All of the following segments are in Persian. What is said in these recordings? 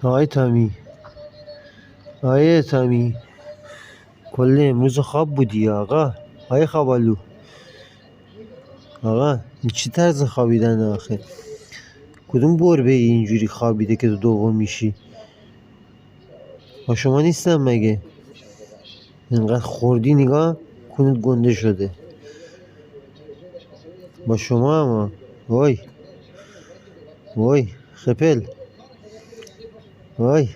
آقای تامی، آقای تامی، کل امروز خواب بودی آقا. آقای خوابالو، آقا این چی طرز خوابیدن آخه؟ کدوم گربه ای اینجوری خوابیده که تو دوم میشی؟ با شما نیستم مگه؟ اینقدر خوردی نگاه کونت گنده شده. با شما اما وای وای خپل وای.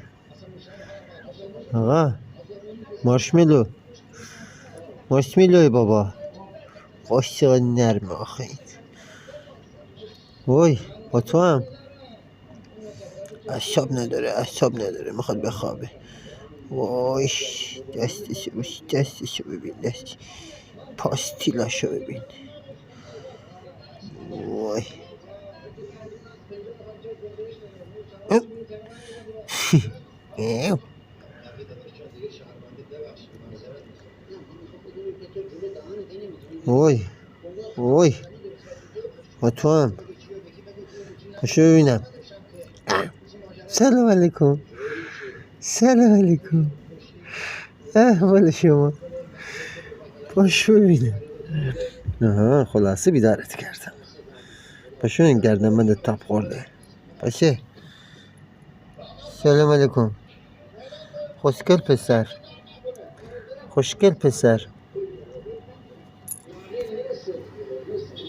آقا مارشملو، مارشملوی بابا، خوش چقدر نرمه آخه این. وای با تو هم اعصاب نداره میخواد بخوابه. وای دستشو ببین، دست پاستیلاشو ببین. وای وای وای با تو هم پاشو ببینم. سلام علیکم، سلام علیکم. احوال شما؟ پاشو ببینم. آها خلاصه بیدارت کردم. پاشو این گردنبند تاپ خورده. باشه. سلام علیکم. خوشگل پسر، خوشگل پسر.